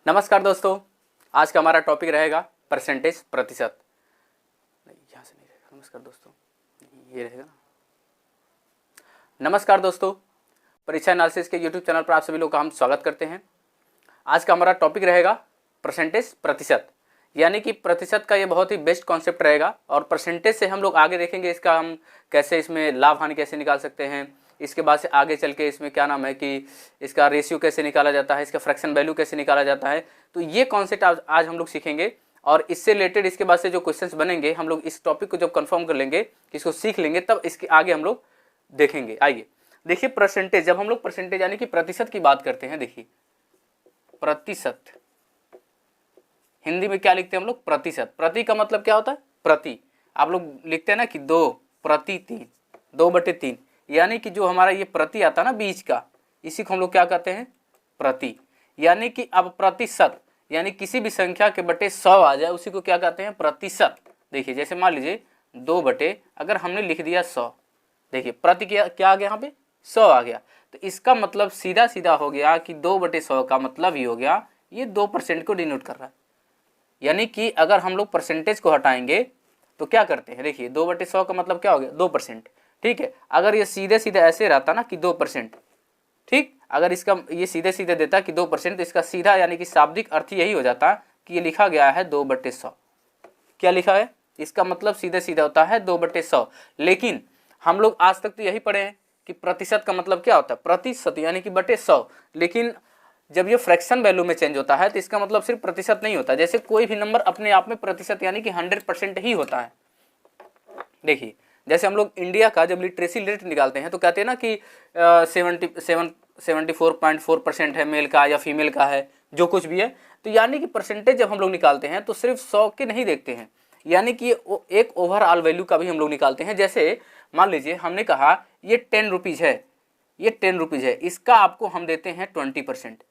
नमस्कार दोस्तों, आज का हमारा टॉपिक रहेगा परसेंटेज, प्रतिशत। नहीं, यहाँ से नहीं रहेगा। नमस्कार दोस्तों, ये रहेगा। नमस्कार दोस्तों, परीक्षा एनालिसिस के यूट्यूब चैनल पर आप सभी लोग का हम स्वागत करते हैं। आज का हमारा टॉपिक रहेगा परसेंटेज, प्रतिशत। यानी कि प्रतिशत का ये बहुत ही बेस्ट कॉन्सेप्ट रहेगा और परसेंटेज से हम लोग आगे देखेंगे इसका हम कैसे इसमें लाभ हानि कैसे निकाल सकते हैं। इसके बाद से आगे चल के इसमें क्या नाम है कि इसका रेशियो कैसे निकाला जाता है, इसका फ्रैक्शन वैल्यू कैसे निकाला जाता है। तो ये कॉन्सेप्ट आज हम लोग सीखेंगे और इससे रिलेटेड इसके बाद से जो क्वेश्चंस बनेंगे हम लोग इस टॉपिक को जब कंफर्म कर लेंगे, इसको सीख लेंगे, तब इसके आगे हम लोग देखेंगे। आइए देखिए, परसेंटेज, जब हम लोग परसेंटेज यानी कि प्रतिशत की बात करते हैं, देखिए प्रतिशत हिंदी में क्या लिखते हैं हम लोग, प्रतिशत। प्रति का मतलब क्या होता है, प्रति। आप लोग लिखते हैं ना कि 2/3, 2/3, यानी कि जो हमारा ये प्रति आता है ना बीच का, इसी को हम लोग क्या कहते हैं, प्रति। यानी कि अब प्रतिशत यानी किसी भी संख्या के बटे 100 आ जाए उसी को क्या कहते हैं, प्रतिशत। देखिए जैसे मान लीजिए 2 अगर हमने लिख दिया 100, देखिए प्रति क्या आ गया, यहाँ पे 100 आ गया। तो इसका मतलब सीधा सीधा हो गया कि 2/100 का मतलब ही हो गया ये 2% को डिनोट कर रहा है। यानी कि अगर हम लोग परसेंटेज को हटाएंगे तो क्या करते हैं, देखिए 2/100 का मतलब क्या हो गया, 2%। ठीक है, अगर ये सीधे सीधे ऐसे रहता ना कि 2%, ठीक, अगर इसका ये सीधे सीधे देता कि 2%, तो इसका सीधा यानी कि शाब्दिक अर्थ यही हो जाता कि ये लिखा गया है 2/100। क्या लिखा है, इसका मतलब सीधे सीधा होता है 2/100। लेकिन हम लोग आज तक तो यही पढ़े हैं कि प्रतिशत का मतलब क्या होता है, प्रतिशत यानी कि बटे 100। लेकिन जब ये फ्रैक्शन वैल्यू में चेंज होता है तो इसका मतलब सिर्फ प्रतिशत नहीं होता। जैसे कोई भी नंबर अपने आप में प्रतिशत यानी कि 100% ही होता है। देखिए जैसे हम लोग इंडिया का जब लिटरेसी रेट निकालते हैं तो कहते हैं ना कि 74.4% है मेल का या फीमेल का है, जो कुछ भी है। तो यानी कि परसेंटेज जब हम लोग निकालते हैं तो सिर्फ 100 के नहीं देखते हैं, यानी कि एक ओवरऑल वैल्यू का भी हम लोग निकालते हैं। जैसे मान लीजिए हमने कहा ये 10 रुपीज़ है, ये 10 रुपीज़ है, इसका आपको हम देते हैं 20%।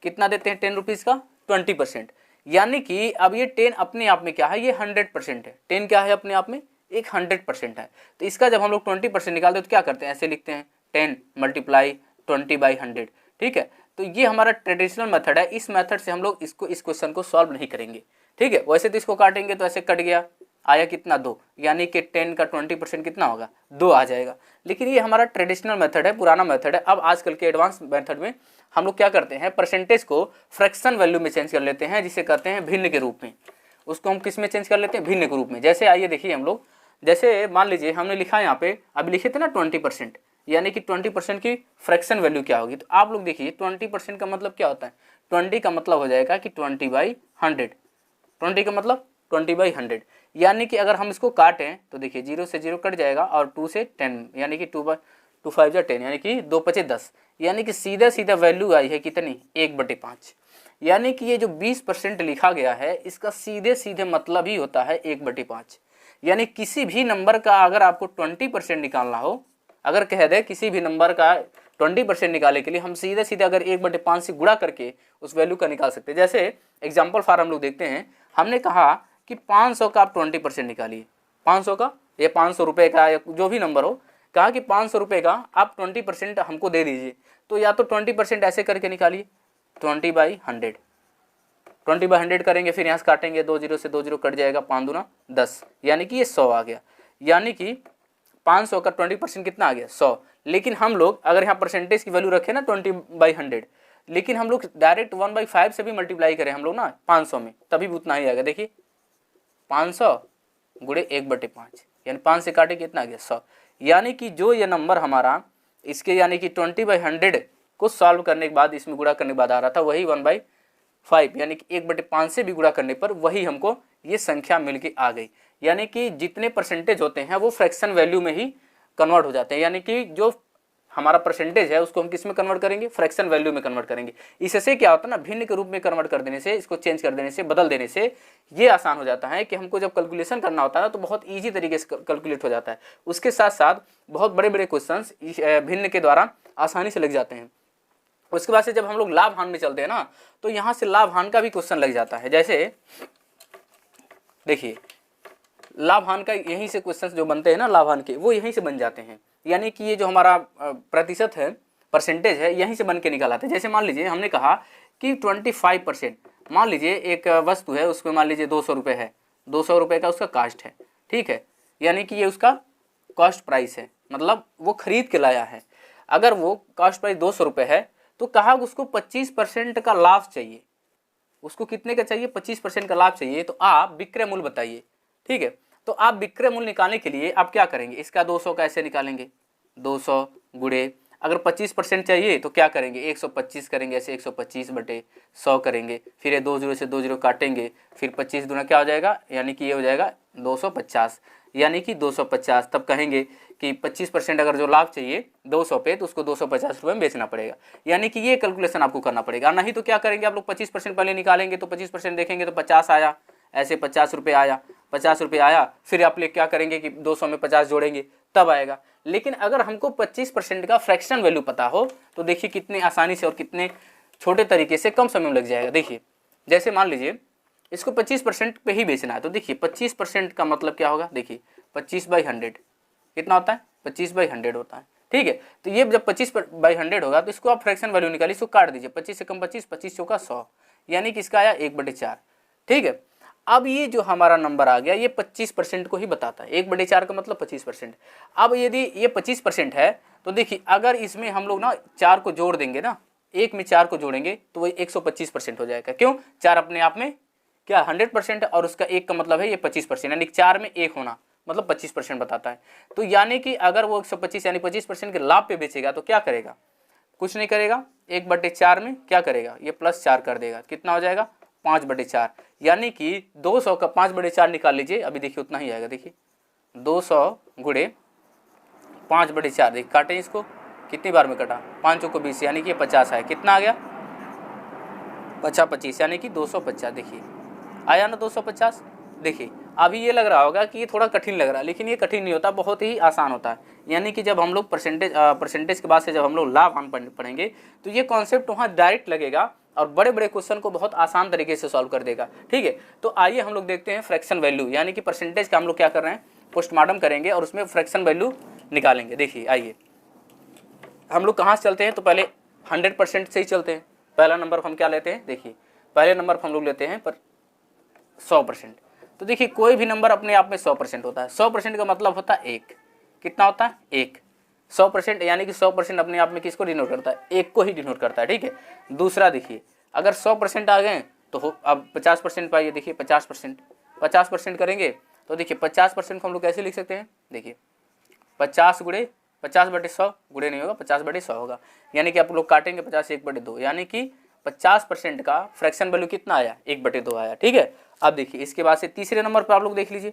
कितना देते हैं 10 रुपीज़ का, 20%। यानी कि अब ये 10 अपने आप में क्या है, ये 100% है। 10 क्या है अपने आप में, एक 100% है। तो इसका जब हम लोग 20% निकालते हैं तो क्या करते हैं, ऐसे लिखते हैं 10 × 20/100। ठीक है, तो ये हमारा ट्रेडिशनल मेथड है। इस मेथड से हम लोग इस क्वेश्चन को सॉल्व नहीं करेंगे। ठीक है, वैसे तो इसको काटेंगे तो ऐसे कट गया, आया कितना 2, यानी कि 10 का 20% कितना होगा, 2 आ जाएगा। लेकिन ये हमारा ट्रेडिशनल मेथड है, पुराना मेथड है। अब आजकल के एडवांस मेथड में हम लोग क्या करते हैं, परसेंटेज को फ्रैक्शन वैल्यू में चेंज कर लेते हैं, जिसे कहते हैं भिन्न के रूप में। उसको हम किस में चेंज कर लेते हैं, भिन्न के रूप में। जैसे आइए देखिए हम लोग, जैसे मान लीजिए हमने लिखा यहाँ पे, अभी लिखे थे ना 20%, यानी कि 20% की फ्रैक्शन वैल्यू क्या होगी। तो आप लोग देखिए 20% का मतलब क्या होता है, 20 का मतलब हो जाएगा कि 20/100। 20 का मतलब 20/100, यानी कि अगर हम इसको काटें तो देखिए 0 से 0 कट जाएगा और 2 से 10, यानी कि 2 5 जा 10, यानी कि 2×5 = 10। यानी कि सीधा सीधा वैल्यू आई है कितनी, 1/5। यानी कि ये जो 20% लिखा गया है इसका सीधे सीधे मतलब ही होता है 1/5। यानी किसी भी नंबर का अगर आपको 20% निकालना हो, अगर कह दे किसी भी नंबर का 20% निकालने के लिए हम सीधे सीधे अगर 1/5 से गुणा करके उस वैल्यू का निकाल सकते हैं। जैसे एग्जाम्पल फॉर हम लोग देखते हैं, हमने कहा कि 500 का आप 20% निकालिए, 500 का या 500 रुपये का या जो भी नंबर हो, कहा कि 500 रुपये का आप 20% हमको दे दीजिए। तो या तो 20% ऐसे करके निकालिए 20/100, 20/100 करेंगे, फिर यहाँ से काटेंगे, 2 0 से 2 0 कट जाएगा, 5 दूना 10, यानी कि ये 100 आ गया। यानी कि 500 का 20% कितना आ गया, 100। लेकिन हम लोग अगर यहाँ परसेंटेज की वैल्यू रखें ना 20/100, लेकिन हम लोग डायरेक्ट 1/5 से भी मल्टीप्लाई करें हम लोग ना 500 में, तभी भी उतना ही आएगा। देखिए 500 × 1/5, यानी 5 से काटे कितना आ गया, 100। यानी कि जो ये नंबर हमारा इसके यानी कि 20/100 को सॉल्व करने के बाद, इसमें गुणा करने के बाद आ रहा था, वही 1/5 यानी कि 1/5 से भी गुणा करने पर वही हमको ये संख्या मिल के आ गई। यानी कि जितने परसेंटेज होते हैं वो फ्रैक्शन वैल्यू में ही कन्वर्ट हो जाते हैं। यानी कि जो हमारा परसेंटेज है उसको हम किस में कन्वर्ट करेंगे, फ्रैक्शन वैल्यू में कन्वर्ट करेंगे। इससे क्या होता है ना, भिन्न के रूप में कन्वर्ट कर देने से, इसको चेंज कर देने से, बदल देने से ये आसान हो जाता है कि हमको जब कैलकुलेशन करना होता है ना तो बहुत ईजी तरीके से कैलकुलेट हो जाता है। उसके साथ साथ बहुत बड़े बड़े क्वेश्चंस भिन्न के द्वारा आसानी से लग जाते हैं। उसके बाद से जब हम लोग लाभ हानि में चलते हैं ना तो यहाँ से लाभ हानि का भी क्वेश्चन लग जाता है। जैसे देखिए लाभ हानि का यहीं से क्वेश्चंस जो बनते हैं ना लाभ हानि के, वो यहीं से बन जाते हैं। यानी कि ये जो हमारा प्रतिशत है, परसेंटेज है, यहीं से बन के निकल आते हैं। जैसे मान लीजिए हमने कहा कि 25%, मान लीजिए एक वस्तु है उसमें मान लीजिए 200 रुपये है, 200 रुपये का उसका कास्ट है, ठीक है, यानी कि ये उसका कॉस्ट प्राइस है, मतलब वो खरीद के लाया है। अगर वो कॉस्ट प्राइस 200 रुपये है तो कहा उसको 25% का लाभ चाहिए, उसको कितने का चाहिए, 25% का लाभ चाहिए। तो आप विक्रय मूल्य बताइए, ठीक है। तो आप विक्रय मूल्य निकालने के लिए आप क्या करेंगे, इसका 200 का ऐसे निकालेंगे, 200 गुणे, अगर 25% चाहिए तो क्या करेंगे, 125 करेंगे, ऐसे 125 बटे 100 करेंगे, फिर ये 2 जीरो से 2 जीरो काटेंगे, फिर 25 दूना क्या हो जाएगा, यानी कि ये हो जाएगा 250, यानी कि 250। तब कहेंगे कि 25% अगर जो लाभ चाहिए 200 पे तो उसको 250 रुपये में बेचना पड़ेगा, यानी कि ये कैलकुलेशन आपको करना पड़ेगा। नहीं तो क्या करेंगे आप लोग, 25% पहले निकालेंगे तो 25% देखेंगे तो 50 आया, ऐसे 50 रुपये आया, 50 रुपये आया, फिर आप लोग क्या करेंगे कि 200 में 50 जोड़ेंगे तब आएगा। लेकिन अगर हमको 25% का फ्रैक्शन वैल्यू पता हो तो देखिए कितने आसानी से और कितने छोटे तरीके से कम समय में लग जाएगा। देखिए जैसे मान लीजिए इसको 25% पे ही बेचना है, तो देखिए 25% का मतलब क्या होगा, देखिए 25/100 कितना होता है, 25/100 होता है, ठीक है। तो ये जब 25/100 होगा तो इसको आप फ्रैक्शन वैल्यू निकालिए, इसको काट दीजिए, 25 से कम 25, 25 चौका 100, यानी कि इसका आया 1/4, ठीक है। अब ये जो हमारा नंबर आ गया ये 25% को ही बताता है, 1/4 का मतलब 25%। अब यदि ये 25% है तो देखिए अगर इसमें हम लोग ना 4 को जोड़ देंगे ना, एक में 4 को जोड़ेंगे तो वही 125% हो जाएगा। क्यों, 4 अपने आप में क्या 100% है और उसका 1 का मतलब है ये 25%, यानी 4 में 1 होना मतलब 25% बताता है। तो यानी कि अगर वो 125 यानी 25% के लाभ पे बेचेगा तो क्या करेगा, कुछ नहीं करेगा, 1/4 में क्या करेगा, ये +4 कर देगा, कितना हो जाएगा 5/4, यानी कि 200 का 5/4 निकाल लीजिए, अभी देखिए उतना ही आएगा। देखिए 200 गुणे 5/4, देखिए काटें इसको, कितनी बार में कटा, 5 चौको 20, यानी कि 50 आया, कितना आ गया 50/25, यानी कि 250। देखिए आया ना 250। देखिए अभी ये लग रहा होगा कि ये थोड़ा कठिन लग रहा है, लेकिन ये कठिन नहीं होता, बहुत ही आसान होता है। यानी कि जब हम लोग परसेंटेज के बाद से जब हम लोग लाभ पढ़ेंगे तो ये कॉन्सेप्ट वहाँ डायरेक्ट लगेगा और बड़े बड़े क्वेश्चन को बहुत आसान तरीके से सॉल्व कर देगा, ठीक है। तो आइए हम लोग देखते हैं फ्रैक्शन वैल्यू, यानी कि परसेंटेज का हम लोग क्या कर रहे हैं, पोस्टमार्टम करेंगे और उसमें फ्रैक्शन वैल्यू निकालेंगे। देखिए आइए हम लोग कहाँ से चलते हैं, तो पहले 100% से ही चलते हैं। पहला नंबर हम क्या लेते हैं, देखिए पहले नंबर हम लोग लेते हैं पर 100%। तो देखिए कोई भी नंबर अपने आप में 100% होता है, 100% का मतलब होता है 1, कितना होता है 1, 100%, यानी कि 100% अपने आप में किसको डिनोट करता है, 1 को ही डिनोट करता है, ठीक है। दूसरा देखिए अगर 100% आ गए तो अब 50% पाइए, देखिए 50% करेंगे तो देखिए 50% को हम लोग कैसे लिख सकते हैं, देखिए 50 गुणे 50/100 गुणे नहीं होगा, 50/100 होगा, यानी कि आप लोग काटेंगे 50 1/2, यानी कि 50% का फ्रैक्शन वैल्यू कितना आया 1/2 आया, ठीक है। अब देखिए इसके बाद से तीसरे नंबर पर आप लोग देख लीजिए,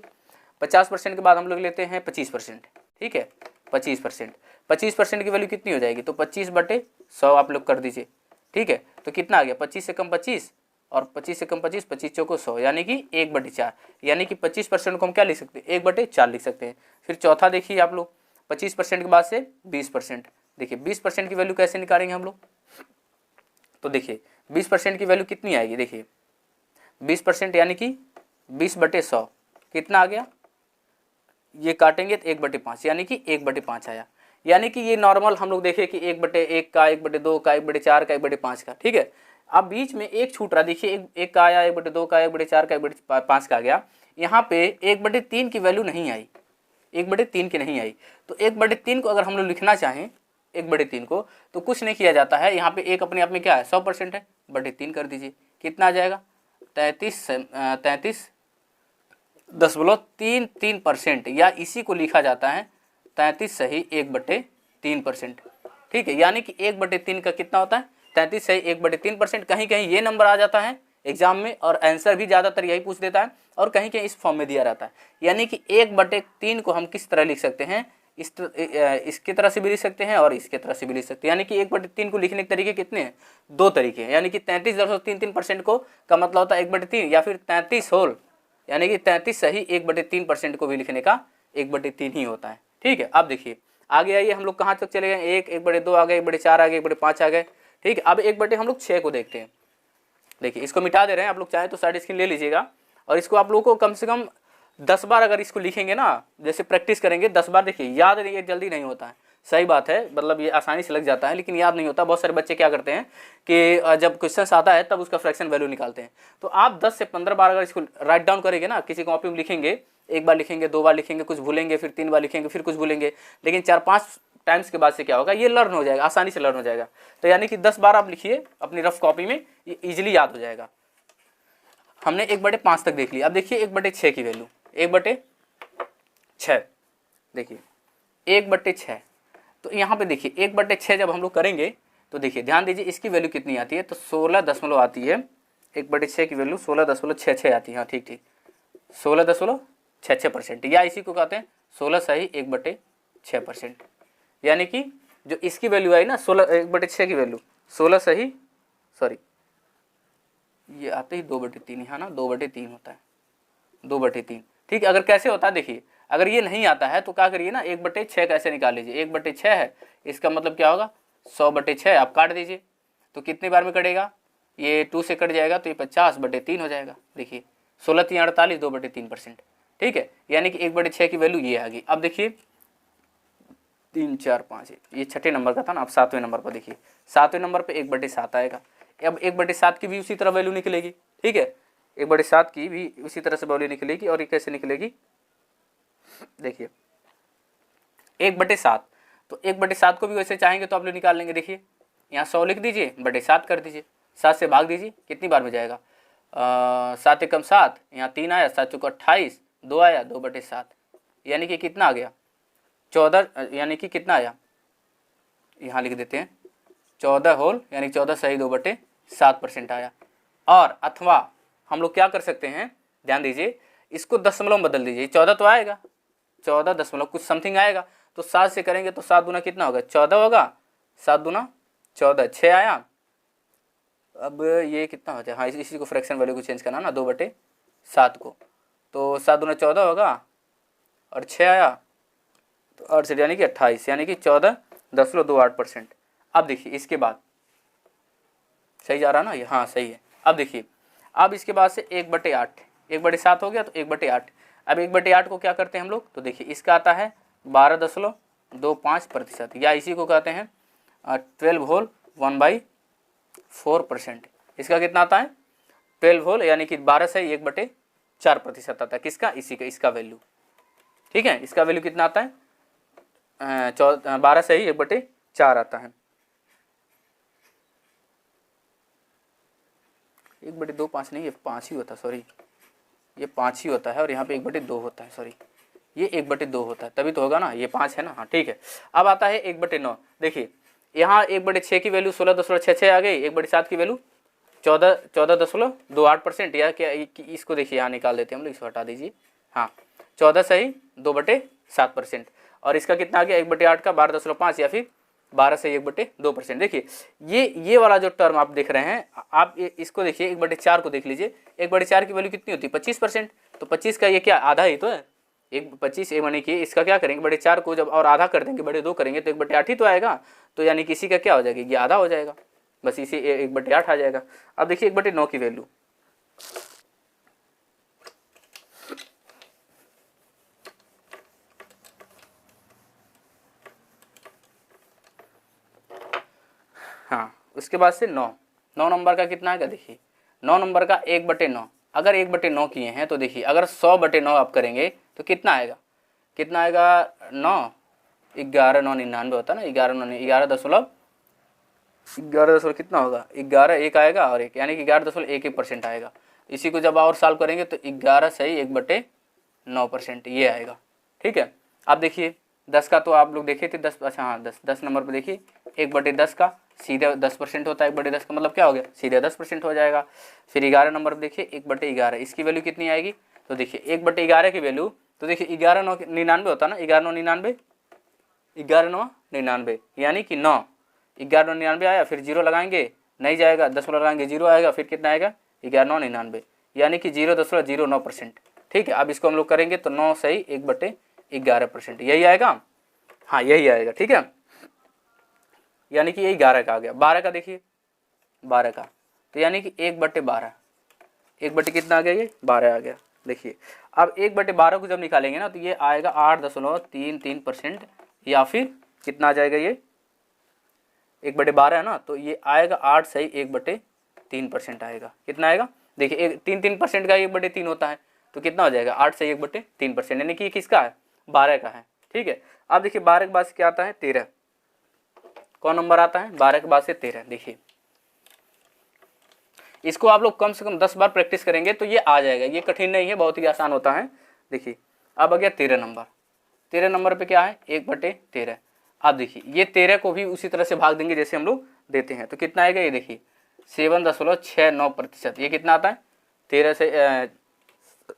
50% के बाद हम लोग लेते हैं 25%, ठीक है। 25% की वैल्यू कितनी हो जाएगी, तो 25/100 आप लोग कर दीजिए, ठीक है। तो कितना आ गया, 25 से कम 25 और 25 से कम 25, 25 चौको 100, यानी कि 1/4, यानी कि 25% को हम क्या लिख सकते हैं, 1/4 लिख सकते हैं। फिर चौथा देखिए आप लोग 25% के बाद से 20%, देखिए 20% की वैल्यू कैसे निकालेंगे हम लोग, तो देखिए 20% की वैल्यू कितनी आएगी, देखिए 20% यानी कि 20/100 कितना आ गया, ये काटेंगे तो 1/5, यानी कि 1/5 आया। यानी कि ये नॉर्मल हम लोग देखें कि 1/1 का, 1/2 का, 1/4 का, 1/5 का, ठीक है। अब बीच में एक छूट रहा, देखिए एक का आया, 1/2 का, 1/4 का, 1/5 का आ गया, यहाँ पे 1/3 की वैल्यू नहीं आई, 1/3 की नहीं आई। तो 1/3 को अगर हम लोग लिखना चाहें 1/3 को तो कुछ नहीं किया जाता है, यहाँ पे एक अपने आप में क्या है 100% है, 3 कर दीजिए, कितना आ जाएगा 33.33%, या इसी को लिखा जाता है 33 सही 1/3%, ठीक है। यानी कि 1/3 का कितना होता है 33 सही 1/3%। कहीं कहीं ये नंबर आ जाता है एग्जाम में और आंसर भी ज़्यादातर यही पूछ देता है, और कहीं कहीं इस फॉर्म में दिया रहता है। यानी कि 1/3 को हम किस तरह लिख सकते हैं, इसकी तरह से भी लिख सकते हैं और इसके तरह से भी लिख सकते हैं। यानी कि 1/3 को लिखने के तरीके कितने हैं, 2 तरीके हैं। यानी कि 33.33% को का मतलब होता है 1/3, या फिर 33 होल यानी कि 33 सही 1/3% को भी लिखने का 1/3 ही होता है, ठीक है। अब देखिए आगे आइए हम लोग कहाँ तक चले गए, 1/2 आ गए, 1/4 आ गए, 1/5 आ गए, ठीक है। अब 1/6 हम लोग 6 को देखते हैं। देखिए इसको मिटा दे रहे हैं, आप लोग चाहे तो साइड स्क्रीन ले लीजिएगा, और इसको आप लोगों को कम से कम 10 बार अगर इसको लिखेंगे ना, जैसे प्रैक्टिस करेंगे 10 बार, देखिए याद नहीं, जल्दी नहीं होता है, सही बात है, मतलब ये आसानी से लग जाता है लेकिन याद नहीं होता। बहुत सारे बच्चे क्या करते हैं कि जब क्वेश्चन आता है तब उसका फ्रैक्शन वैल्यू निकालते हैं। तो आप 10 से 15 बार अगर इसको राइट डाउन करेंगे ना, किसी कॉपी में लिखेंगे, एक बार लिखेंगे, 2 बार लिखेंगे, कुछ भूलेंगे, फिर 3 बार लिखेंगे, फिर कुछ भूलेंगे, लेकिन 4-5 टाइम्स के बाद से क्या होगा, ये लर्न हो जाएगा, आसानी से लर्न हो जाएगा। तो यानी कि 10 बार आप लिखिए अपनी रफ कॉपी में, ये ईजिली याद हो जाएगा। हमने 1/5 तक देख लिया। अब देखिए 1/6 की वैल्यू, 1/6 देखिए 1/6। तो यहाँ पे देखिए 1/6 जब हम लोग करेंगे तो देखिए ध्यान दीजिए इसकी वैल्यू कितनी आती है, तो 16 दशमलव आती है। 1/6 की वैल्यू 16.66 आती है। हाँ ठीक ठीक, 16.66%, या इसी को कहते हैं 16 सही 1/6%। यानी कि जो इसकी वैल्यू आई ना 1/6 की वैल्यू 16 सही, सॉरी ये आते ही 2/3 है ना, 2/3 होता है, 2/3। ठीक है, अगर कैसे होता है देखिए, अगर ये नहीं आता है तो क्या करिए ना, 1/6 कैसे निकाल लीजिए। 1/6 है, इसका मतलब क्या होगा 100/6, आप काट दीजिए तो कितने बार में कटेगा, ये 2 से कट जाएगा तो ये 50/3 हो जाएगा। देखिए 16 3 48, 2/3%। ठीक है, यानी कि 1/6 की वैल्यू ये आ गई। अब देखिए 3 4 5, ये छठे नंबर का था ना, अब 7वें नंबर पर देखिए, 7वें नंबर पर 1/7 आएगा। अब 1/7 की भी उसी तरह वैल्यू निकलेगी। ठीक है, 1/7 की भी उसी तरह से वैल्यू निकलेगी। और ये कैसे निकलेगी देखिए 1/7, तो 1/7 को भी वैसे चाहेंगे तो आप लोग निकाल लेंगे। देखिए यहाँ 100 लिख दीजिए, 7 कर दीजिए, 7 से भाग दीजिए, कितनी बार में जाएगा, 7 एकम 7, यहाँ 3 आया, 7 चौका 28, 2 आया, 2/7, यानी कि कितना आ गया 14, यानी कि कितना आया, यहाँ लिख देते हैं 14 होल, यानी 14 सही 2/7% आया। और अथवा हम लोग क्या कर सकते हैं, ध्यान दीजिए, इसको दशमलव में बदल दीजिए, 14 तो आएगा, 14 दशमलव कुछ समथिंग आएगा, तो 7 से करेंगे तो 7 दूना कितना होगा 14 होगा, 7 दूना 14, 6 आया। अब ये कितना हो जाए, हाँ इसी को फ्रैक्शन वैल्यू को चेंज करना ना, 2/7 को, तो 7 दूना 14 होगा और 6 आया तो 68, यानी कि 28, यानी कि 14.28%। अब देखिए इसके बाद सही जा रहा ना ये, हाँ सही है। अब देखिए अब इसके बाद से 1/8, 1/7 हो गया तो 1/8। अब 1/8 को क्या करते हैं हम लोग, तो देखिए इसका आता है 12.25%, या इसी को कहते हैं 12 होल 1/4%। इसका कितना आता है 12 होल, यानी कि 12 से 1/4% आता है, किसका, इसी का, इसका वैल्यू। ठीक है, इसका वैल्यू कितना आता है 12 से ही 1/4 आता है। 1/25 नहीं, ये 5 ही होता है, सॉरी ये 5 ही होता है, और यहाँ पे 1/2 होता है, सॉरी ये 1/2 होता है, तभी तो होगा ना, ये 5 है ना। हाँ ठीक है, अब आता है 1/9। देखिए यहाँ 1/6 की वैल्यू 16.66 आ गई, 1/7 की वैल्यू 14.28%, या क्या, इसको देखिए यहाँ निकाल देते हैं हम लोग, इसको हटा दीजिए, हाँ 14 सही 2/7%। और इसका कितना आ गया 1/8 का 12.5, या फिर 12 से 1/2%। देखिए ये वाला जो टर्म आप देख रहे हैं, आप इसको देखिए 1/4 को देख लीजिए, 1/4 की वैल्यू कितनी होती है 25%, तो 25 का ये क्या आधा ही तो है, 25 मानी कि इसका क्या करेंगे 1/4 को जब और आधा कर देंगे, 2 करेंगे तो 1/8 ही तो आएगा, तो यानी किसी का क्या हो जाएगा, ये आधा हो जाएगा, बस इसी 1/8 आ जाएगा। अब देखिए 1/9 की वैल्यू, हाँ उसके बाद से 9 नंबर का कितना आएगा, देखिए 9 नंबर का 1/9, अगर 1/9 किए हैं तो देखिए अगर 100/9 आप करेंगे तो कितना आएगा, कितना आएगा 9, 11 9 99 होता है ना, 11 कितना होगा 11 1 आएगा और 1, यानी कि 11.11% आएगा। इसी को जब और सॉल्व करेंगे तो 11 सही 1/9% ये आएगा। ठीक है, अब देखिए 10 का तो आप लोग देखे थे 10, अच्छा हाँ 10 नंबर पर देखिए 1/10 का सीधे 10% होता है, 1/10 का मतलब क्या हो गया सीधे 10% हो जाएगा। फिर 11 नंबर पर देखिए 1/11, इसकी वैल्यू कितनी आएगी, तो देखिए 1/11 की वैल्यू, तो देखिए 11 9 99 होता है ना, 11 9 99, 11 9 99, यानी कि 9, 11 9 99 आया, फिर 0 लगाएंगे नहीं जाएगा, 10 लगाएंगे 0 आएगा, फिर कितना आएगा 11 9 99, यानी कि 0.09%। ठीक है, अब इसको हम लोग करेंगे तो 9 सही 1/11%, यही आएगा, हाँ यही आएगा। ठीक है, यानी कि यही 11 का आ गया। 12 का देखिए 12 का, तो यानी कि 1/12, 1 कितना आ गया, ये 12 आ गया। देखिए अब 1/12 को जब निकालेंगे ना तो ये आएगा 8.33% या फिर कितना आ जाएगा, ये 1/12 है ना, तो ये आएगा 8 सही 1/3% आएगा। कितना आएगा, देखिए 3% का 1/3 होता है, तो कितना हो जाएगा 8 सही 1/3%, यानी कि ये किसका है, 12 का है। ठीक है, अब देखिए 12 के बाद से क्या आता है, 13। कौन नंबर आता है, 12 के बाद से 13। देखिए इसको आप लोग कम से कम 10 बार प्रैक्टिस करेंगे तो ये आ जाएगा, ये कठिन नहीं है, बहुत ही आसान होता है। देखिए अब आ गया 13 नंबर। 13 नंबर पे क्या है, 1/13। अब देखिए ये 13 को भी उसी तरह से भाग देंगे जैसे हम लोग देते हैं, तो कितना आएगा, ये देखिए 7.69%। ये कितना आता है, 13 से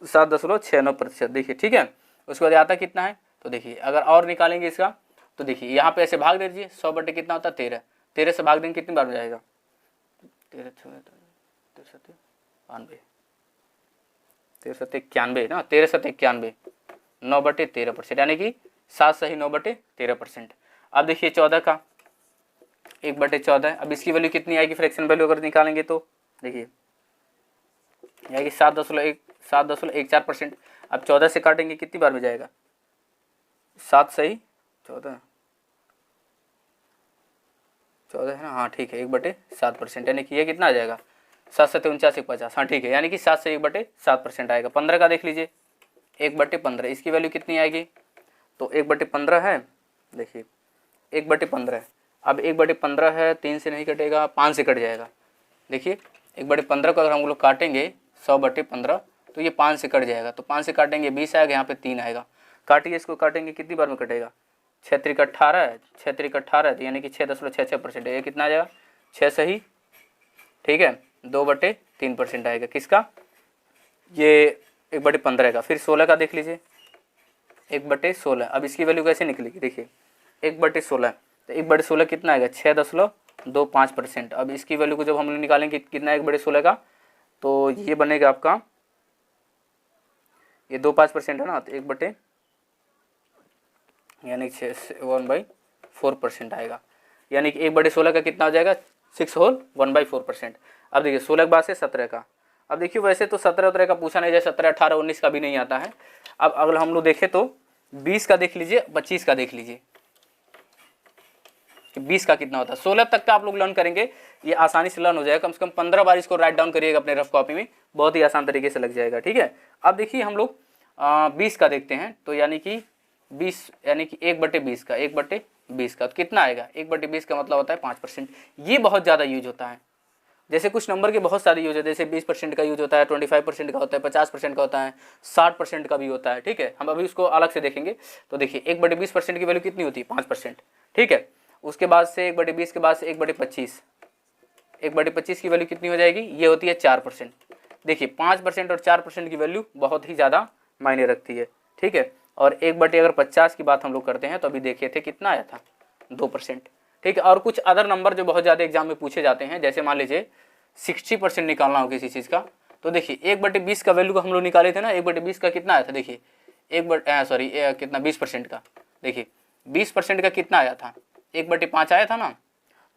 7.69%। देखिए ठीक है, उसके बाद आता कितना है, तो देखिए अगर और निकालेंगे इसका, तो देखिए यहाँ पे ऐसे भाग दे दीजिए, 100 बटे कितना होता है 13। 13 से भाग देंगे कितनी बार हो जाएगा, 13 91 ना, 13 9/13%, यानी कि 7 सही 9/13%। अब देखिए 14 का 1/14, अब इसकी वैल्यू कितनी आएगी, फ्रैक्शन वैल्यू अगर निकालेंगे तो देखिए यानी 7.14%। अब 14 से काटेंगे कितनी बार में जाएगा, 7 सही 14 है ना, हाँ ठीक है 1/7%, यानी कि ये कितना आ जाएगा 7 7 49 50, हाँ ठीक है, यानी कि 7 से 1/7% आएगा। 15 का देख लीजिए 1/15, इसकी वैल्यू कितनी आएगी, तो 1/15 है, देखिए 1/15 है। अब 1/15 है, 3 से नहीं कटेगा, 5 से कट जाएगा। देखिए 1/15 को अगर हम लोग काटेंगे 100/15 तो ये 5 से कट जाएगा, तो 5 से काटेंगे 20 आएगा, यहाँ पे 3 आएगा। काटिए इसको, काटेंगे कितनी बार में कटेगा, 6 3 18 है, 6 3 18 है, तो यानी कि 6.66%। ये कितना आ जाएगा, 6 सही ठीक है 2/3% आएगा। किसका, ये 1/15 का। फिर 16 का देख लीजिए 1/16। अब इसकी वैल्यू कैसे निकलेगी, देखिए 1/16, तो 1/16 कितना आएगा 6.25%। अब इसकी वैल्यू को जब हम लोग निकालेंगे कितना 1/16 का, तो ये बनेगा आपका, ये 2.5% है ना, तो 1 यानी 1/4% आएगा, यानी कि 1/16 का कितना हो जाएगा 6 होल 1/4%। अब देखिए 16 के बाद से 17 का। अब देखिए वैसे तो 17 17 का पूछा नहीं जाए, 17 18 19 का भी नहीं आता है। अब अगर हम लोग देखें तो 20 का देख लीजिए, 25 का देख लीजिए कि 20 का कितना होता है। 16 तक का आप लोग लर्न करेंगे, ये आसानी से लर्न हो जाएगा। कम से कम 15 बार इसको राइट डाउन करिएगा अपने रफ कॉपी में, बहुत ही आसान तरीके से लग जाएगा। ठीक है, अब देखिए हम लोग 20 का देखते हैं, तो यानी कि 20 यानी कि 1/20 का 1/20 का तो कितना आएगा, 1/20 का मतलब होता है 5%। ये बहुत ज़्यादा यूज होता है, जैसे कुछ नंबर के बहुत सारे यूज है, जैसे 20% का यूज होता है, 25% का होता है, 50% का होता है, 60% का भी होता है। ठीक है, हम अभी उसको अलग से देखेंगे। तो देखिए 1/20% की वैल्यू कितनी होती है 5%। ठीक है, उसके बाद से 1/20 के बाद से 1/25, 1/25 की वैल्यू कितनी हो जाएगी, ये होती है 4%। देखिए 5% और 4% की वैल्यू बहुत ही ज़्यादा मायने रखती है। ठीक है, और 1/50 की बात हम लोग करते हैं तो अभी देखे थे कितना आया था 2%। ठीक है, और कुछ अदर नंबर जो बहुत ज़्यादा एग्जाम में पूछे जाते हैं, जैसे मान लीजिए 60% निकालना हो किसी चीज़ का, तो देखिए 1/20 का वैल्यू को हम लोग निकाले थे ना, 1/20 का कितना आया था, देखिए कितना 20% का, देखिए 20% का कितना आया था 1/5 आया था ना,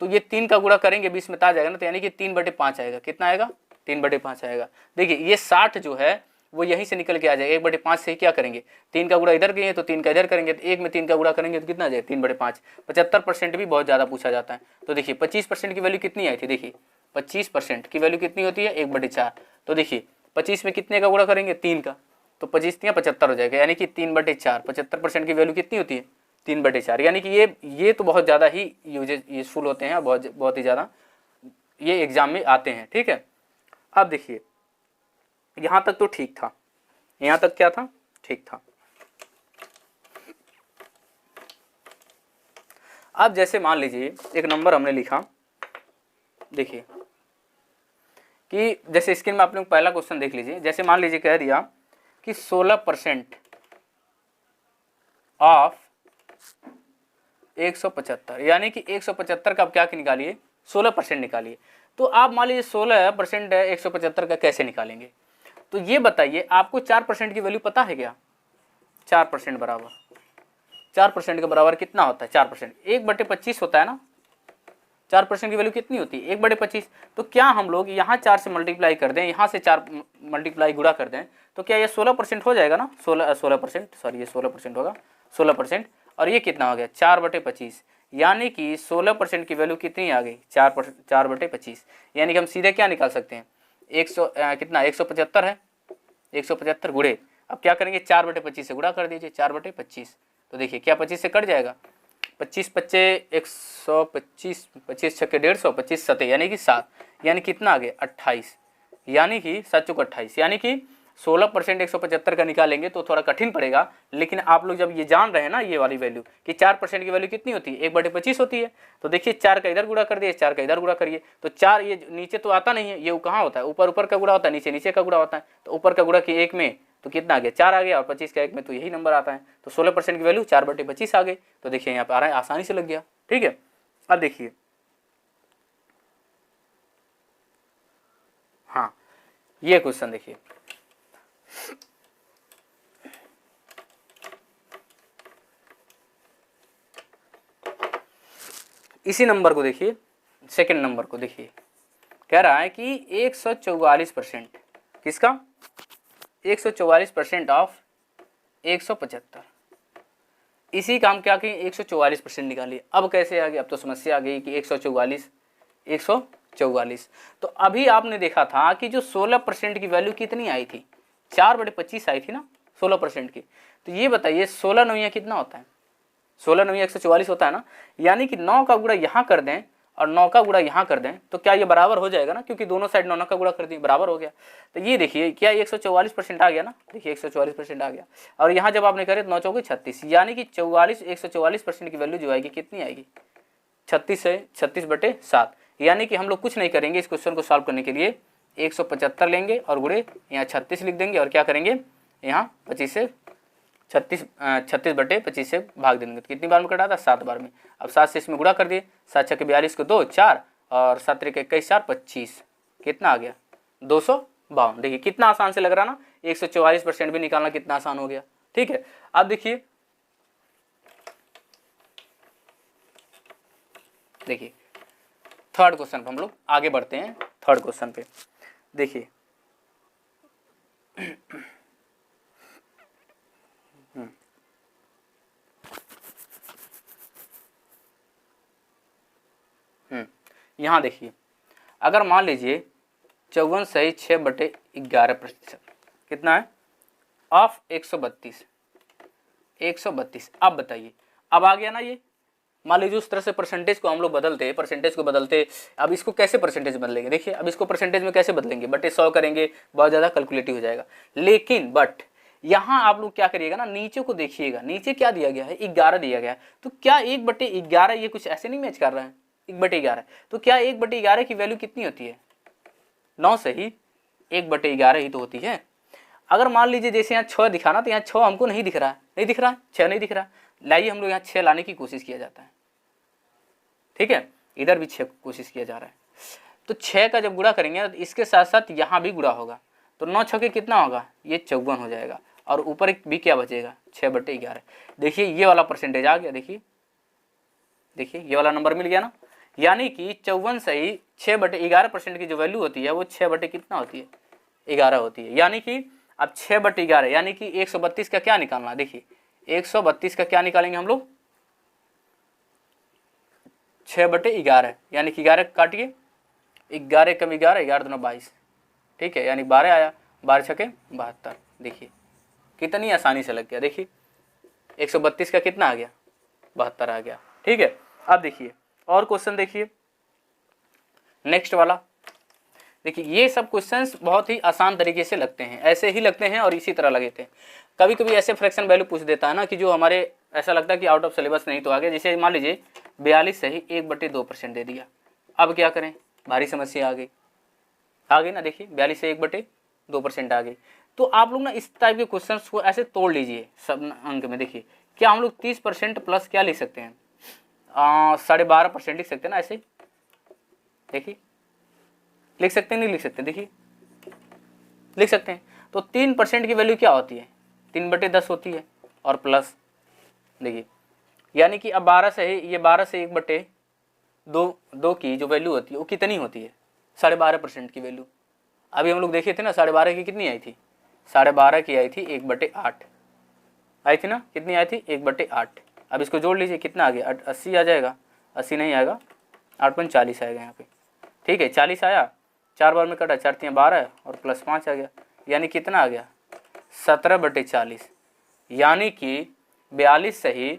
तो ये 3 का गुणा करेंगे 20 में आ जाएगा ना, तो यानी कि 3/5 आएगा। कितना आएगा 3/5 आएगा। देखिए ये 60 जो है वो यहीं से निकल के आ जाएगा, 1/5 से क्या करेंगे 3 का गुणा इधर किए तो 3 का इधर करेंगे, तो 1 में 3 का गुणा करेंगे तो कितना आ जाएगा 3/5। 75% भी बहुत ज़्यादा पूछा जाता है। तो देखिए 25% की वैल्यू कितनी आई थी, देखिए 25% की वैल्यू कितनी होती है 1/4। तो देखिए 25 में कितने का गुणा करेंगे 3 का, तो 25 या 75 हो जाएगा, यानी कि 3/4। 75% की वैल्यू कितनी होती है 3/4, यानी कि ये तो बहुत ज़्यादा ही यूजफुल होते हैं, बहुत ही ज़्यादा ये एग्जाम में आते हैं। ठीक है, अब देखिए यहाँ तक तो ठीक था, यहाँ तक क्या था ठीक था। अब जैसे मान लीजिए एक नंबर हमने लिखा, देखिए कि जैसे स्क्रीन में आप लोग पहला क्वेश्चन देख लीजिए, जैसे मान लीजिए कह दिया कि 16% ऑफ 175, यानी कि 175 का आप क्या निकालिए 16% निकालिए। तो आप मान लीजिए 16% 175 का कैसे निकालेंगे, तो ये बताइए आपको 4% की वैल्यू पता है क्या, 4% बराबर 4% के बराबर कितना होता है 4%, 1/25 होता है ना। 4% की वैल्यू कितनी होती है 1/25। तो क्या हम लोग यहाँ 4 से मल्टीप्लाई कर दें, यहाँ से 4 मल्टीप्लाई गुणा कर दें, तो क्या ये 16% हो जाएगा ना, 16% सॉरी ये 16% होगा 16%। और ये कितना हो गया 4/25, यानी कि 16% की वैल्यू कितनी आ गई 4/25। यानी कि हम सीधे क्या निकाल सकते हैं 175 है, 175 गुणे, अब क्या करेंगे 4/25 से गुणा कर दीजिए 4/25। तो देखिए क्या 25 से कट जाएगा, 25 पच्चे 125, 25 छक्के 150, 25 सते यानी कि 7, यानी कितना आ गया 28, यानी कि 7 चौक 28, यानी कि 16% 175 का निकालेंगे तो थोड़ा कठिन पड़ेगा। लेकिन आप लोग जब ये जान रहे हैं ना ये वाली वैल्यू कि 4% की वैल्यू कितनी होती है 1/25 होती है, तो देखिए 4 का इधर गुणा कर दिए, 4 का इधर गुणा करिए, तो 4 ये नीचे तो आता नहीं है, ये कहाँ होता है ऊपर ऊपर का गुणा होता है, नीचे नीचे का गुणा होता है। तो ऊपर का गुणा कि 1 में तो कितना आ गया 4 आ गया, और 25 का 1 में तो यही नंबर आता है। तो 16% की वैल्यू 4/25 आ गई। तो देखिए यहाँ पे आ रहा है, आसानी से लग गया। ठीक है, अब देखिए हाँ ये क्वेश्चन देखिए, इसी नंबर को देखिए, सेकंड नंबर को देखिए, कह रहा है कि 144% किसका 144% ऑफ 175। इसी काम क्या कि 144% निकालिए। अब कैसे आ गई, अब तो समस्या आ गई कि 144 तो अभी आपने देखा था कि जो 16% की वैल्यू कितनी आई थी 4/25 आई थी ना 16% की। तो ये बताइए 16 9 कितना होता है, 16 9 144 होता है ना, यानी कि 9 का गुणा यहाँ कर दें और 9 का गुणा यहाँ कर दें तो क्या ये बराबर हो जाएगा ना, क्योंकि दोनों साइड 9 का गुणा कर दिए बराबर हो गया। तो ये देखिए क्या 144% आ गया ना, देखिए 144% आ गया। और यहाँ जब आपने करे तो 9 चौके 36, यानी कि 144% की वैल्यू जो आएगी कितनी आएगी 36 से 36/7। यानी कि हम लोग कुछ नहीं करेंगे, इस क्वेश्चन को सॉल्व करने के लिए 175 लेंगे और गुणे यहाँ 36 लिख देंगे और क्या करेंगे यहाँ 25 से 36/25 से भाग देंगे। तो कितनी बार में कटा था 7 बार में। अब 7 से इसमें गुणा कर दिए, 7 छक्के 42 को 2 4 और 7 त्रिक 21 4 25, कितना आ गया 252। देखिए कितना आसान से लग रहा ना, 144% भी निकालना कितना आसान हो गया। ठीक है, अब देखिए थर्ड क्वेश्चन पर हम लोग आगे बढ़ते हैं। थर्ड क्वेश्चन पे देखिए यहाँ देखिए, अगर मान लीजिए 54 सही 6/11% कितना है ऑफ 132। अब बताइए, अब आ गया ना ये, मान लीजिए उस तरह से परसेंटेज को हम लोग बदलते, अब इसको कैसे परसेंटेज बदलेंगे, देखिए अब इसको परसेंटेज में कैसे बदलेंगे, बटे 100 करेंगे, बहुत ज़्यादा कैलकुलेटिव हो जाएगा। लेकिन बट यहाँ आप लोग क्या करिएगा ना, नीचे को देखिएगा, नीचे क्या दिया गया है 11 दिया गया है। तो क्या 1/11 ये कुछ ऐसे नहीं मैच कर रहा है 1/11, तो क्या 1/11 की वैल्यू कितनी होती है 9 से ही 1/11 ही तो होती है। अगर मान लीजिए जैसे यहाँ 6 दिखाना, तो यहाँ 6 हमको नहीं दिख रहा है, 6 नहीं दिख रहा, लाइए हम लोग यहाँ 6 लाने की कोशिश किया जाता है। ठीक है, इधर भी 6 कोशिश किया जा रहा है। तो 6 का जब गुणा करेंगे तो इसके साथ साथ यहाँ भी गुणा होगा, तो 9 छक्के कितना होगा ये 54 हो जाएगा, और ऊपर भी क्या बचेगा 6/11। देखिए ये वाला परसेंटेज आ गया, देखिए ये वाला नंबर मिल गया ना, यानी कि 54 सही 6/11% की जो वैल्यू होती है वो 6 कितना होती है 11 होती है। यानी कि अब 6/11 यानी कि 132 का क्या निकालना, देखिए 132 का क्या निकालेंगे हम लोग 6/11, यानी कि 11 काटिए, 11 कम 11, 11 दूना 22, ठीक है, यानी 12 आया, 12 छके 72। देखिए कितनी आसानी से लग गया, देखिए 132 का कितना आ गया 72 आ गया। ठीक है, अब देखिए और क्वेश्चन देखिए नेक्स्ट वाला। देखिए ये सब क्वेश्चंस बहुत ही आसान तरीके से लगते हैं, ऐसे ही लगते हैं और इसी तरह लगे थे। कभी कभी ऐसे फ्रैक्शन वैल्यू पूछ देता है ना कि जो हमारे ऐसा लगता है कि आउट ऑफ सिलेबस नहीं तो आ गया। जैसे मान लीजिए 42 सही 1/2% दे दिया, अब क्या करें, भारी समस्या आ गई ना। देखिए 42 से 1/2% आ गई। तो आप लोग ना इस टाइप के क्वेश्चन को ऐसे तोड़ लीजिए सब अंक में। देखिए क्या हम लोग 30% प्लस क्या लिख सकते हैं 12.5% लिख सकते हैं ना, ऐसे देखिए लिख सकते हैं नहीं लिख सकते, देखिए लिख सकते हैं। तो 3% की वैल्यू क्या होती है 3/10 होती है, और प्लस देखिए यानी कि अब 12 से ये 12 से 1/2 की जो वैल्यू होती है वो कितनी होती है 12.5% की वैल्यू। अभी हम लोग देखे थे ना 12.5 की कितनी आई थी 12.5 की आई थी 1/8 आई थी ना, कितनी आई थी 1/8। अब इसको जोड़ लीजिए, कितना आ गया 80 आ जाएगा, 80 नहीं आएगा, 8×40 आएगा यहाँ पे, ठीक है। 40 आया, 4 बार में कटा, 4×3=12 और +5 आ गया, यानी कितना आ गया 17/40, यानी कि 42 सही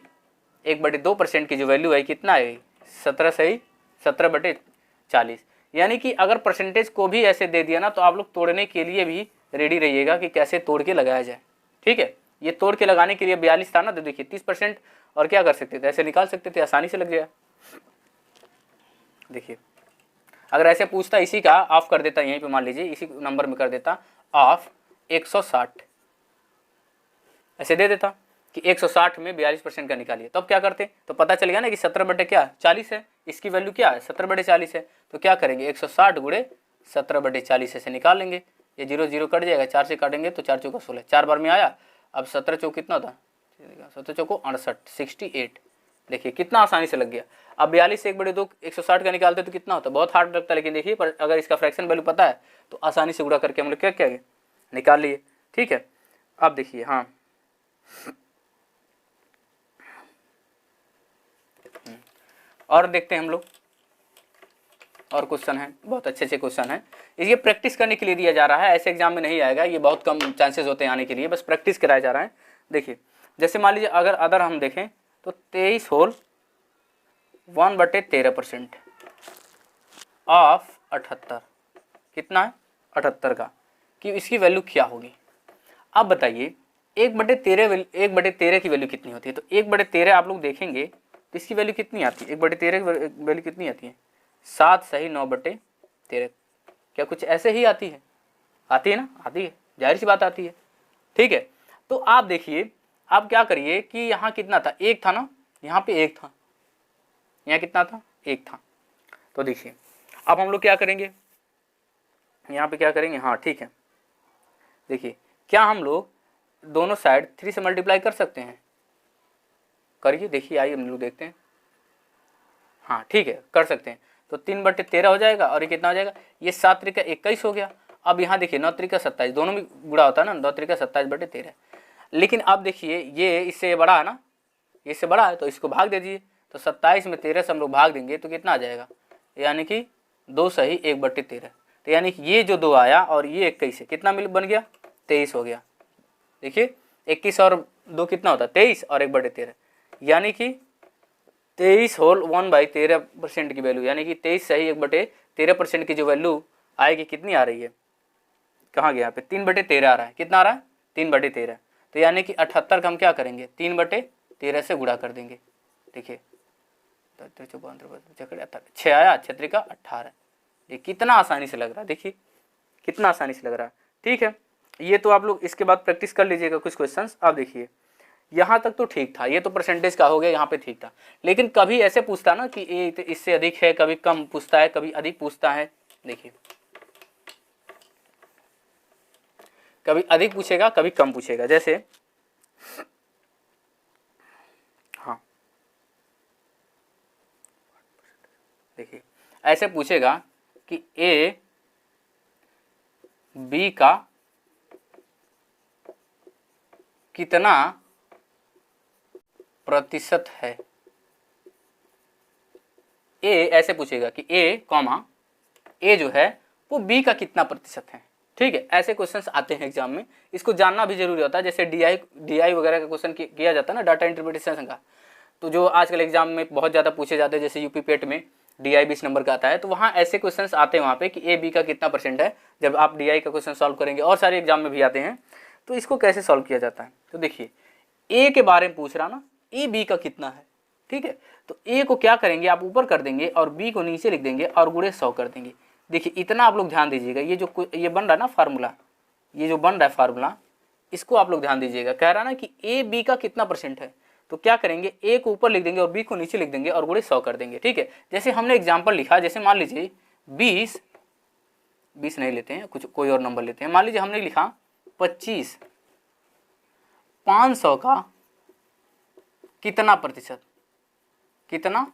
1/2% की जो वैल्यू है कितना आएगी 17 सही 17/40। यानी कि अगर परसेंटेज को भी ऐसे दे दिया ना तो आप लोग तोड़ने के लिए भी रेडी रहिएगा कि कैसे तोड़ के लगाया जाए, ठीक है। ये तोड़ के लगाने के लिए 42 था ना, तो देखिए 30% और क्या कर सकते थे, ऐसे निकाल सकते थे, आसानी से लग जाए। देखिए अगर ऐसे पूछता, इसी का ऑफ कर देता, यहीं पे मान लीजिए इसी नंबर में कर देता ऑफ 160, ऐसे दे देता कि 160 में 42% का निकालिए, तब क्या करते, तो पता चल गया ना कि 17/40 है, इसकी वैल्यू क्या है 17/40 है, तो क्या करेंगे 160 गुणे 17/40 ऐसे निकाल लेंगे, ये 0 0 कट जाएगा, 4 से काटेंगे तो 4 चौका 16, 4 बार में आया, अब 17 चौक कितना होता, 17 चौको 68, 68, देखिए कितना आसानी से लग गया। अब 42 से 1/2 160 का निकालते तो कितना होता, बहुत हार्ड लगता है, लेकिन देखिए पर अगर इसका फ्रैक्शन वैल्यू पता है तो आसानी से गुणा करके हम लोग क्या क्या निकाल लिए, ठीक है। अब देखिए हाँ और देखते हैं हम लोग, और क्वेश्चन है, बहुत अच्छे अच्छे क्वेश्चन है, ये प्रैक्टिस करने के लिए दिया जा रहा है, ऐसे एग्जाम में नहीं आएगा, ये बहुत कम चांसेस होते हैं आने के लिए, बस प्रैक्टिस कराया जा रहा है। देखिए जैसे मान लीजिए अगर अदर हम देखें तो 23 होल 1/13% ऑफ 78, कितना है 78 का, कि इसकी वैल्यू क्या होगी। अब बताइए 1/13 की वैल्यू कितनी होती है, तो 1/13 आप लोग देखेंगे तो इसकी वैल्यू कितनी आती है, 1/13 की वैल्यू कितनी आती है 7 सही 9/13, क्या कुछ ऐसे ही आती है, आती है ना, आती है, जाहिर सी बात आती है, ठीक है। तो आप देखिए आप क्या करिए कि यहाँ कितना था, 1 था ना, यहाँ पे 1 था, यहाँ कितना था 1 था, तो देखिए अब हम लोग क्या करेंगे, यहाँ पे क्या करेंगे, हाँ ठीक है, देखिए क्या हम लोग दोनों साइड 3 से मल्टीप्लाई कर सकते हैं, करिए, देखिए आइए हम लोग देखते हैं, हाँ ठीक है कर सकते हैं, तो 3/13 हो जाएगा, और ये कितना हो जाएगा, ये 7 त्रिका 21 हो गया। अब यहाँ देखिए 9 त्रिका 27, दोनों में गुणा होता है ना, 9 त्रिका 27/13, लेकिन अब देखिए ये इससे बड़ा है ना, ये इससे बड़ा है, तो इसको भाग दे दीजिए, तो 27 में 13 से हम लोग भाग देंगे तो कितना आ जाएगा, यानी कि 2 सही 1/13, तो यानी कि ये जो 2 आया और ये 21 है, कितना मिल बन गया 23 हो गया। देखिए 21 और 2 कितना होता है 23 और 1/13, यानी कि 23 होल 1/13% की वैल्यू, यानी कि 23 सही 1/13% की जो वैल्यू आएगी कितनी आ रही है, कहाँ गया, यहाँ पे 3/13 आ रहा है, कितना आ रहा है 3/13, तो यानी कि 78 का हम क्या करेंगे 3/13 से गुणा कर देंगे। देखिए 6 आया, 6 का 18, ये कितना आसानी से लग रहा है, देखिए कितना आसानी से लग रहा है, ठीक है। ये तो आप लोग इसके बाद प्रैक्टिस कर लीजिएगा कुछ क्वेश्चंस। अब देखिए यहाँ तक तो ठीक था, ये तो परसेंटेज का हो गया, यहाँ पे ठीक था, लेकिन कभी ऐसे पूछता ना कि ये इससे अधिक है, कभी कम पूछता है, कभी अधिक पूछता है, देखिए कभी अधिक पूछेगा कभी कम पूछेगा, जैसे हाँ देखिए ऐसे पूछेगा कि ए बी का कितना प्रतिशत है, ए ऐसे पूछेगा कि ए कॉमा ए जो है वो बी का कितना प्रतिशत है, ठीक है। ऐसे क्वेश्चंस आते हैं एग्जाम में, इसको जानना भी जरूरी होता है, जैसे डीआई वगैरह का क्वेश्चन किया जाता है ना, डाटा इंटरप्रिटेशन का, तो जो आजकल एग्जाम में बहुत ज़्यादा पूछे जाते हैं, जैसे यूपी पेट में डीआई 20 नंबर का आता है, तो वहाँ ऐसे क्वेश्चंस आते हैं वहाँ पे कि ए बी का कितना % है, जब आप डीआई का क्वेश्चन सॉल्व करेंगे, और सारे एग्जाम में भी आते हैं, तो इसको कैसे सॉल्व किया जाता है, तो देखिए ए के बारे में पूछ रहा ना, ए बी का कितना है, ठीक है, तो ए को क्या करेंगे आप ऊपर कर देंगे और बी को नीचे लिख देंगे और गुणे 100 कर देंगे। देखिए इतना आप लोग ध्यान दीजिएगा, ये जो ये बन रहा है ना फार्मूला, ये जो बन रहा है फार्मूला, इसको आप लोग ध्यान दीजिएगा, कह रहा ना कि ए बी का कितना % है, तो क्या करेंगे ए को ऊपर लिख देंगे और बी को नीचे लिख देंगे और गुणे 100 कर देंगे, ठीक है। जैसे हमने एग्जाम्पल लिखा, जैसे मान लीजिए 20 नहीं लेते हैं, कुछ कोई और नंबर लेते हैं, मान लीजिए हमने लिखा 25, 500 का कितना प्रतिशत, कितना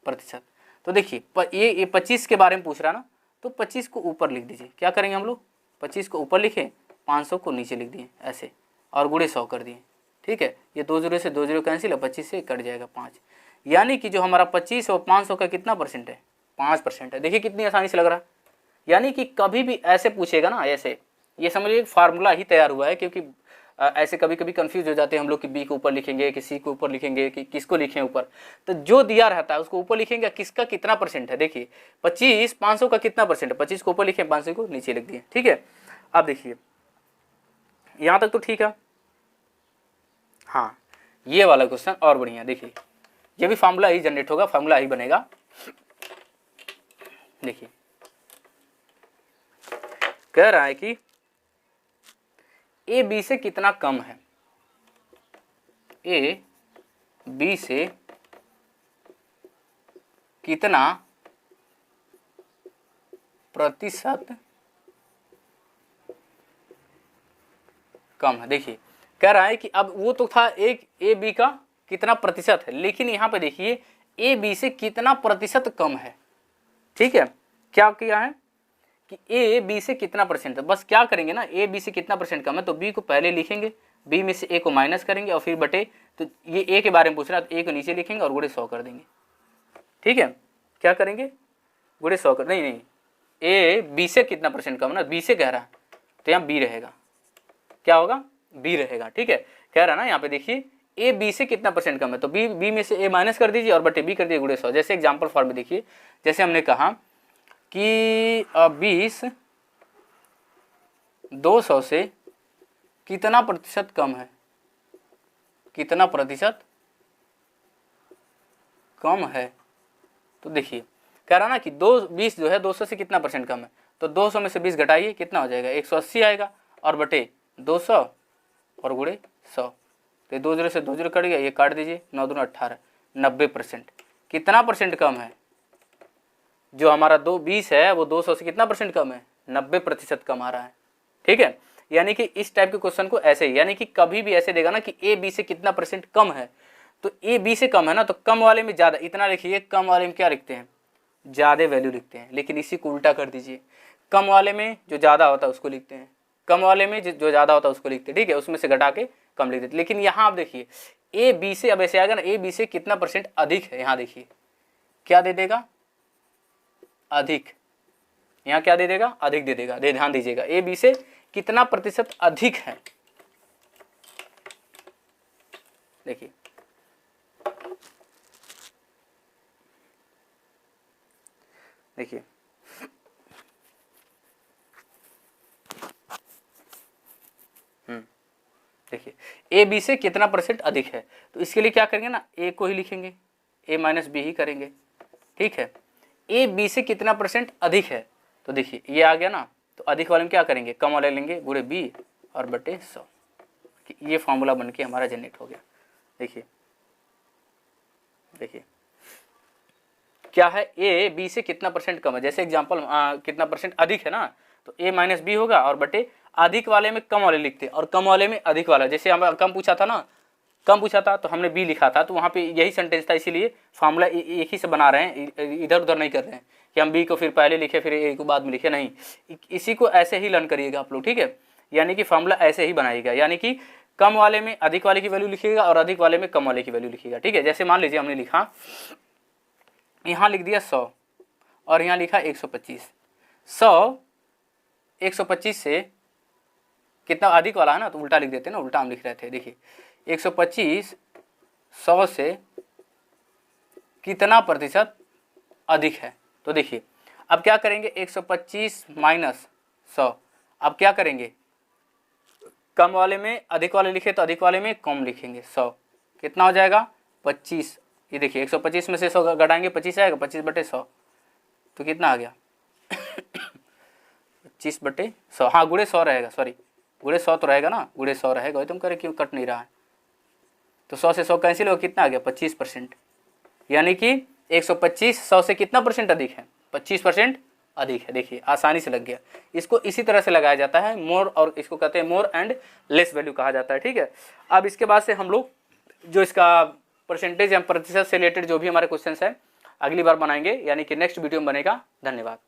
प्रतिशत, तो देखिए ये 25 के बारे में पूछ रहा ना, तो 25 को ऊपर लिख दीजिए, क्या करेंगे हम लोग 25 को ऊपर लिखे, 500 को नीचे लिख दिए ऐसे और गुणे 100 कर दिए, ठीक है, ये 2 0 से 2 0 कैंसिल है, 25 से कट जाएगा 5, यानी कि जो हमारा 25 और 500 का कितना परसेंट है, 5% है। देखिए कितनी आसानी से लग रहा है। यानी कि कभी भी ऐसे पूछेगा ना, ऐसे ये समझिए फार्मूला ही तैयार हुआ है, क्योंकि ऐसे कभी कभी कंफ्यूज हो जाते हैं हम लोग कि बी को ऊपर लिखेंगे कि सी को ऊपर लिखेंगे कि किसको लिखें ऊपर। तो जो दिया रहता है उसको ऊपर लिखेंगे, किसका कितना परसेंट है। देखिए 25 500 का कितना परसेंट है, 25 को ऊपर लिखे, 500 को नीचे लिख दिए। ठीक है, अब देखिए यहाँ तक तो ठीक है। हाँ, ये वाला क्वेश्चन और बढ़िया। देखिए ये भी फार्मूला ही जनरेट होगा, फार्मूला ही बनेगा। देखिए कह रहा है कि ए बी से कितना कम है, ए बी से कितना प्रतिशत कम है। देखिए कह रहा है कि अब वो तो था एक ए बी का कितना प्रतिशत है, लेकिन यहां पे देखिए ए बी से कितना प्रतिशत कम है। ठीक है, क्या किया है कि ए बी से कितना परसेंट है। बस क्या करेंगे ना, ए बी से कितना परसेंट कम है तो बी को पहले लिखेंगे, बी में से ए को माइनस करेंगे और फिर बटे, तो ये ए के बारे में पूछ रहा है तो ए को नीचे लिखेंगे और गुणे 100 कर देंगे। ठीक है, क्या करेंगे, गुणे 100 कर, नहीं ए बी से कितना परसेंट कम है ना, बी से कह रहा है तो यहाँ बी रहेगा, क्या होगा, बी रहेगा। ठीक है, कह रहा है ना यहाँ पे देखिए ए बी से कितना परसेंट कम है तो बी में से ए माइनस कर दीजिए और बटे बी कर दीजिए गुणे 100। जैसे एग्जाम्पल फॉर्म में देखिए, जैसे हमने कहा कि 20 200 से कितना प्रतिशत कम है, कितना प्रतिशत कम है। तो देखिए कह रहा ना कि 20 जो है 200 से कितना परसेंट कम है, तो 200 में से 20 घटाइए, कितना हो जाएगा, 180 आएगा और बटे 200 और गुणे 100। तो 2 0 से 2 0 कट गया, ये काट दीजिए, 9 दूनी 18, 90%। कितना परसेंट कम है, जो हमारा 20 है वो 200 से कितना परसेंट कम है, 90% कम आ रहा है। ठीक है, यानी कि इस टाइप के क्वेश्चन को ऐसे ही, यानी कि कभी भी ऐसे देगा ना कि ए बी से कितना परसेंट कम है, तो ए बी से कम है ना तो कम वाले में ज़्यादा, इतना लिखिए, कम वाले में क्या लिखते हैं, ज़्यादा वैल्यू लिखते हैं। लेकिन इसी को उल्टा कर दीजिए, कम वाले में जो ज़्यादा होता है उसको लिखते हैं, कम वाले में जो ज़्यादा होता है उसको लिखते हैं। ठीक है, उसमें से घटा के कम लिख देते। लेकिन यहाँ आप देखिए ए बी से, अब ऐसे आएगा ना, ए बी से कितना परसेंट अधिक है, यहाँ देखिए क्या दे देगा, अधिक। यहाँ क्या दे देगा, अधिक दे देगा। ध्यान दीजिएगा, ए बी से कितना प्रतिशत अधिक है। देखिए देखिए देखिए ए बी से कितना परसेंट अधिक है, तो इसके लिए क्या करेंगे ना, ए को ही लिखेंगे, ए माइनस बी ही करेंगे। ठीक है, ए बी से कितना परसेंट अधिक है, तो देखिए ये आ गया ना, तो अधिक वाले में क्या करेंगे, कम वाले लेंगे, गुणे बी और बटे 100। ये फॉर्मूला बन के हमारा जनरेट हो गया। देखिए देखिए क्या है, ए बी से कितना परसेंट कम है। जैसे एग्जांपल कितना परसेंट अधिक है ना, तो ए माइनस बी होगा और बटे अधिक वाले में कम वाले लिखते और कम वाले में अधिक वाला। जैसे हम कम पूछा था ना, कम पूछा था तो हमने बी लिखा था, तो वहाँ पे यही सेंटेंस था, इसीलिए फार्मूला एक ही से बना रहे हैं, इधर उधर नहीं कर रहे हैं कि हम बी को फिर पहले लिखे फिर ए को बाद में लिखे, नहीं, इसी को ऐसे ही लर्न करिएगा आप लोग। ठीक है, यानी कि फार्मूला ऐसे ही बनाइएगा, यानी कि कम वाले में अधिक वाले की वैल्यू लिखिएगा और अधिक वाले में कम वाले की वैल्यू लिखिएगा। ठीक है, जैसे मान लीजिए हमने लिखा, यहाँ लिख दिया 100 और यहाँ लिखा 125। 100 125 से कितना अधिक वाला है ना, तो उल्टा लिख देते हैं ना, उल्टा हम लिख रहे थे। देखिए 125 100 से कितना प्रतिशत अधिक है, तो देखिए अब क्या करेंगे, 125 माइनस 100, अब क्या करेंगे, कम वाले में अधिक वाले लिखे तो अधिक वाले में कम लिखेंगे, 100 कितना हो जाएगा 25। ये देखिए 125 में से 100 घटाएंगे 25 आएगा, 25 बटे 100 तो कितना आ गया 25 बटे 100, हाँ गुणे 100 रहेगा, सॉरी गुणे 100 तो रहेगा ना, गुणे 100 रहेगा, तुम करे क्यों कट नहीं रहा है, तो 100 से 100 कैंसिल होगा, कितना आ गया 25%। यानी कि 125 100 से कितना परसेंट अधिक है, 25% अधिक है। देखिए आसानी से लग गया। इसको इसी तरह से लगाया जाता है, मोर, और इसको कहते हैं मोर एंड लेस वैल्यू कहा जाता है। ठीक है, अब इसके बाद से हम लोग जो इसका परसेंटेज या प्रतिशत से रिलेटेड जो भी हमारे क्वेश्चन है अगली बार बनाएंगे, यानी कि नेक्स्ट वीडियो में बनेगा। धन्यवाद।